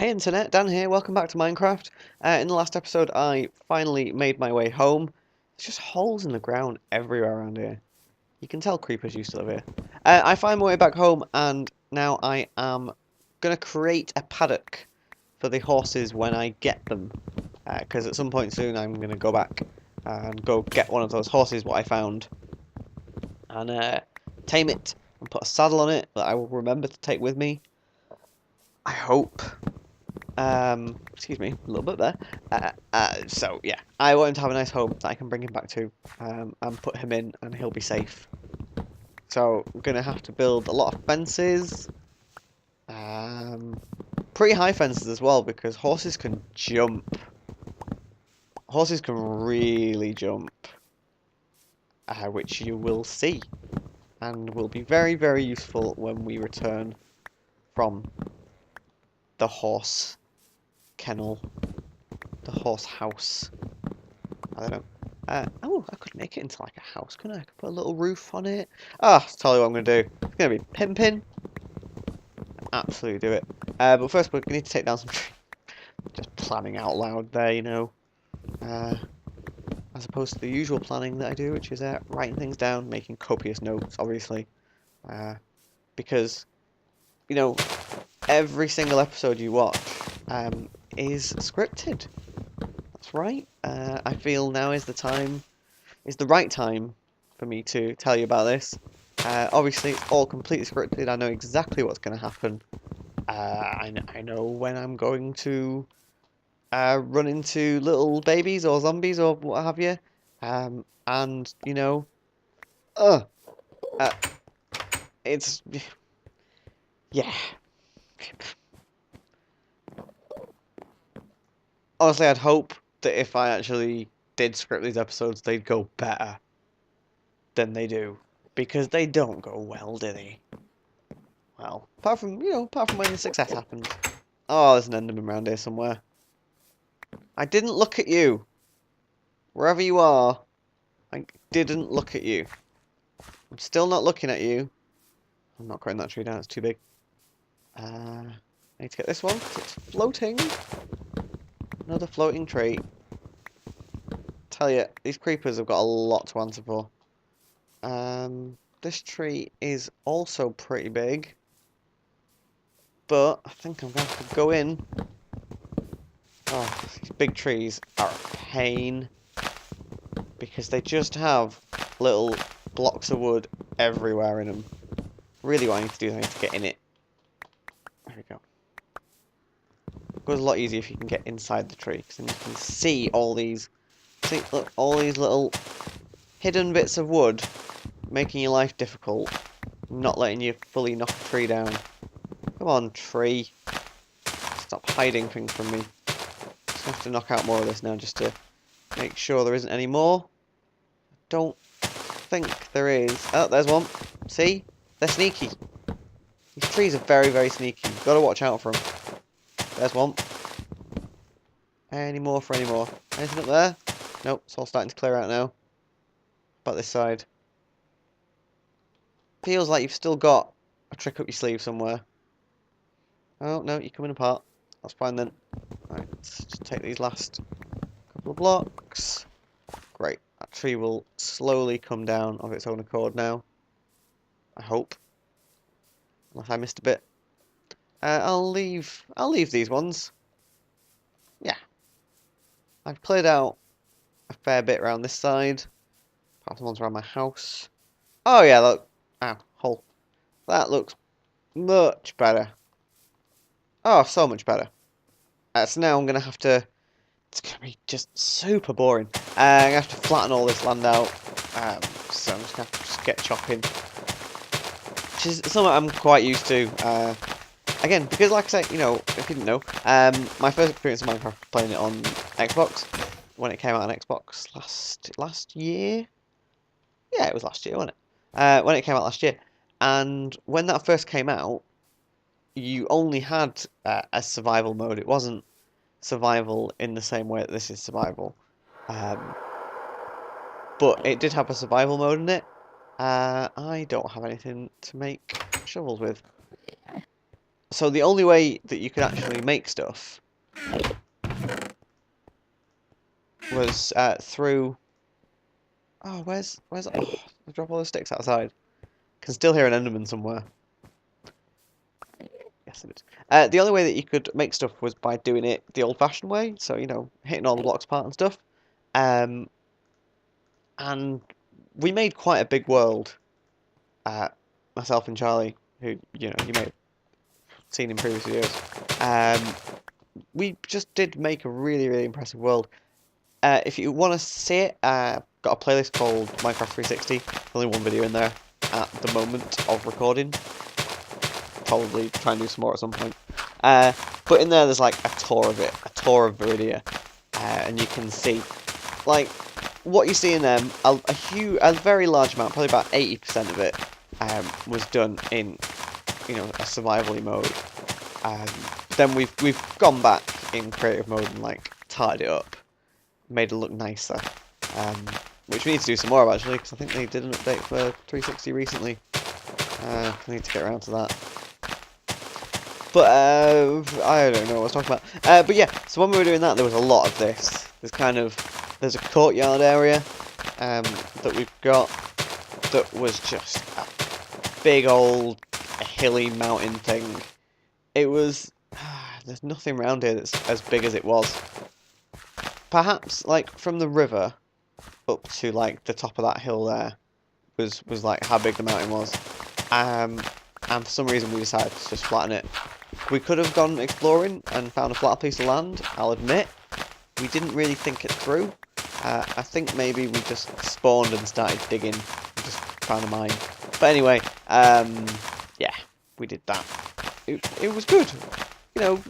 Hey Internet, Dan here, welcome back to Minecraft. In the last episode I finally made my way home. There's just holes in the ground everywhere around here. You can tell creepers used to live here. I find my way back home and now I am going to create a paddock for the horses when I get them. Because at some point soon I'm going to go back and go get one of those horses what I found. And tame it and put a saddle on it that I will remember to take with me. I hope. Excuse me, a little bit there. So yeah, I want him to have a nice home that I can bring him back to, and put him in, and he'll be safe. So I'm gonna have to build a lot of fences, pretty high fences as well, because horses can jump. Horses can really jump, which you will see, and will be very, very useful when we return from the horse kennel. The horse house. I don't know. Oh, I could make it into like a house, couldn't I? I could put a little roof on it. Ah, that's totally what I'm going to do. It's going to be pimping. Absolutely do it. But first we need to take down some trees. Just planning out loud there, you know. As opposed to the usual planning that I do, which is writing things down, making copious notes, obviously. Because, you know, every single episode you watch is scripted. That's right. I feel now is the right time for me to tell you about this. Obviously, it's all completely scripted. I know exactly what's going to happen. I know when I'm going to run into little babies or zombies or what have you. And you know, uh, it's yeah. Honestly, I'd hope that if I actually did script these episodes, they'd go better than they do, because they don't go well, do they? Well, apart from when the success happens. Oh, there's an enderman around here somewhere. I didn't look at you. Wherever you are, I didn't look at you. I'm still not looking at you. I'm not cutting that tree down, it's too big. I need to get this one, 'cause it's floating. Another floating tree. Tell you, these creepers have got a lot to answer for. This tree is also pretty big. But I think I'm going to have to go in. Oh, these big trees are a pain, because they just have little blocks of wood everywhere in them. Really what I need to do is I need to get in it. There we go. It goes a lot easier if you can get inside the tree, because then you can see all these, look, all these little hidden bits of wood, making your life difficult, not letting you fully knock a tree down. Come on, tree. Stop hiding things from me. Just have to knock out more of this now just to make sure there isn't any more. Don't think there is. Oh, there's one. See? They're sneaky. These trees are very, very sneaky. You've got to watch out for them. There's one. Any more for any more? Anything up there? Nope, it's all starting to clear out now. About this side. Feels like you've still got a trick up your sleeve somewhere. Oh, no, you're coming apart. That's fine then. Right, let's just take these last couple of blocks. Great. That tree will slowly come down of its own accord now. I hope. Unless I missed a bit. I'll leave these ones. Yeah. I've cleared out a fair bit around this side. Apart from the ones around my house. Oh yeah, look. Ow, hole. That looks much better. Oh, so much better. So now I'm going to have to... It's going to be just super boring. I'm going to have to flatten all this land out. So I'm just going to have to get chopping. Which is something I'm quite used to. Again, because like I say, you know, if you didn't know, my first experience of Minecraft was playing it on Xbox. When it came out on Xbox last year? Yeah, it was last year, wasn't it? When it came out last year. And when that first came out, you only had a survival mode. It wasn't survival in the same way that this is survival. But it did have a survival mode in it. I don't have anything to make shovels with. So the only way that you could actually make stuff was through... Oh, where's... Oh, I drop all the sticks outside. Can still hear an Enderman somewhere. Yes, it is. The only way that you could make stuff was by doing it the old-fashioned way. So, you know, hitting all the blocks apart and stuff. And we made quite a big world. Myself and Charlie, who, you know, you may have seen in previous videos. We just did make a really, really impressive world. If you want to see it, got a playlist called Minecraft 360. Only one video in there at the moment of recording. Probably try and do some more at some point. But in there, there's like a tour of it, a tour of Viridia, and you can see, like, what you see in them. A very large amount, probably about 80% of it, was done in, you know, a survival mode. Then we've gone back in creative mode and like tied it up, made it look nicer, which we need to do some more of actually, because I think they did an update for 360 recently. I need to get around to that. But I don't know what I was talking about. But yeah, so when we were doing that, there was a lot of this. There's a courtyard area that we've got that was just a big old hilly mountain thing. It was... there's nothing around here that's as big as it was. Perhaps, like, from the river up to, like, the top of that hill there was like, how big the mountain was. And for some reason we decided to just flatten it. We could have gone exploring and found a flatter piece of land, I'll admit. We didn't really think it through. I think maybe we just spawned and started digging and just found a mine. But anyway, yeah, we did that. It was good. You know,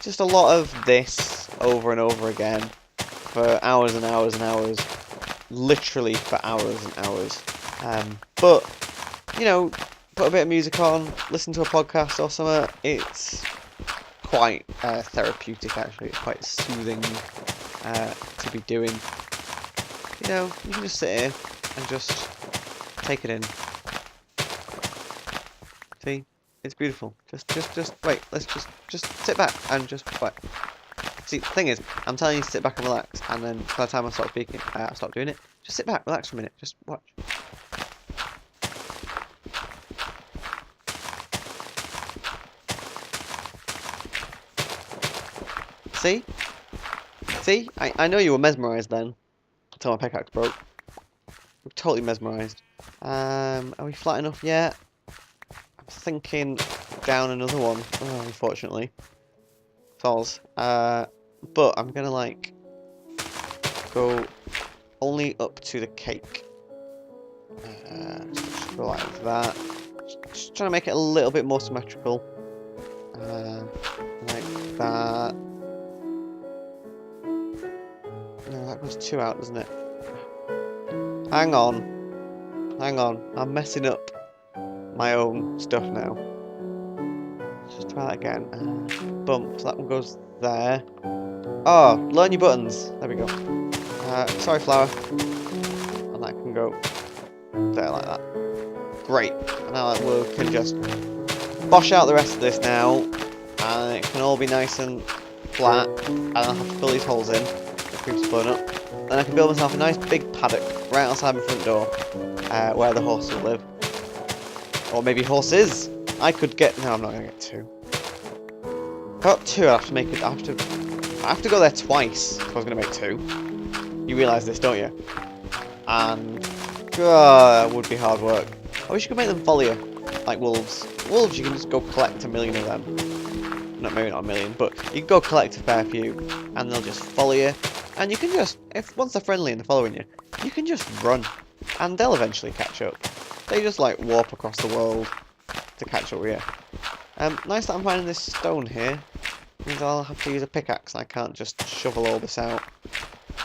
just a lot of this over and over again for hours and hours and hours. Literally for hours and hours. But, you know, put a bit of music on, listen to a podcast or something. It's quite therapeutic actually. It's quite soothing to be doing. You know, you can just sit here and just take it in. See, it's beautiful. Just wait. Let's just sit back and just wait. See, the thing is, I'm telling you to sit back and relax, and then by the time I start speaking, I stop doing it. Just sit back, relax for a minute, just watch. See? See? I know you were mesmerised then, until my pickaxe broke. We're totally mesmerised. Are we flat enough yet? I'm thinking down another one, unfortunately. Falls. But I'm gonna, like, go only up to the cake. Just go like that. Just trying to make it a little bit more symmetrical. Like that. No, that goes 2 out, doesn't it? Hang on. Hang on. I'm messing up my own stuff now. Let's just try that again. Bump. So that one goes there. Oh, learn your buttons. There we go. Sorry, flower. And that can go there like that. Great. And now we can just bosh out the rest of this now. And it can all be nice and flat. And I'll have to fill these holes in. The creeps blown up. Then I can build myself a nice big paddock right outside my front door. Where the horse will live. Or maybe horses. I could get... No, I'm not going to get 2. Got 2, I have to make it. I have to go there twice if I was going to make 2. You realise this, don't you? And that would be hard work. I wish you could make them follow you, like wolves. Wolves, you can just go collect 1 million of them. Maybe not 1 million, but you can go collect a fair few, and they'll just follow you. And you can just, once they're friendly and they're following you, you can just run, and they'll eventually catch up. They just like warp across the world to catch up with you. Nice that I'm finding this stone here. Means I'll have to use a pickaxe. I can't just shovel all this out.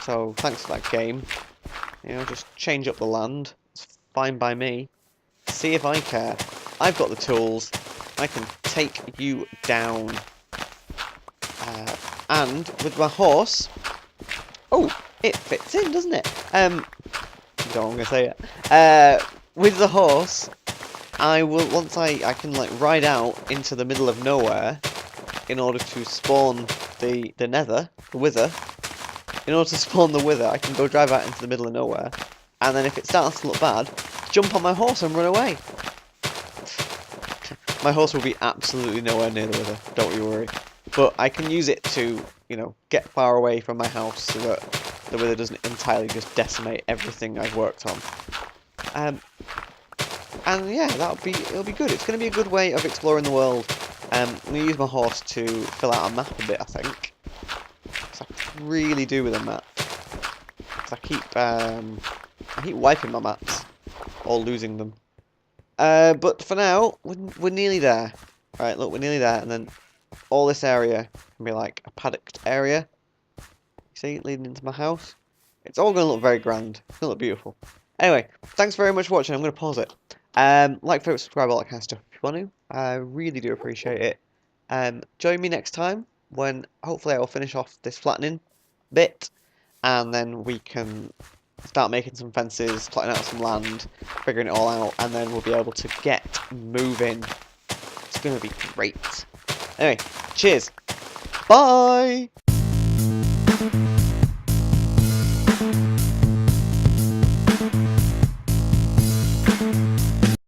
So thanks for that game. You know, just change up the land. It's fine by me. See if I care. I've got the tools. I can take you down. And with my horse... Oh, it fits in, doesn't it? Don't want to say it. With the horse, once I can like ride out into the middle of nowhere in order to spawn the nether, the wither. In order to spawn the wither, I can go drive out into the middle of nowhere, and then if it starts to look bad, jump on my horse and run away. My horse will be absolutely nowhere near the wither, don't you worry. But I can use it to, you know, get far away from my house so that the wither doesn't entirely just decimate everything I've worked on. And yeah, it'll be good. It's going to be a good way of exploring the world. I'm going to use my horse to fill out a map a bit, I think. Because I could really do with a map. Because I keep wiping my maps or losing them. But for now, we're nearly there. Right, look, we're nearly there, and then all this area can be like a paddocked area. You see, leading into my house. It's all going to look very grand. It's going to look beautiful. Anyway, thanks very much for watching. I'm going to pause it. Like, favorite, subscribe, all that kind of stuff if you want to. I really do appreciate it. Join me next time when hopefully I will finish off this flattening bit, and then we can start making some fences, plotting out some land, figuring it all out, and then we'll be able to get moving. It's going to be great. Anyway, cheers. Bye!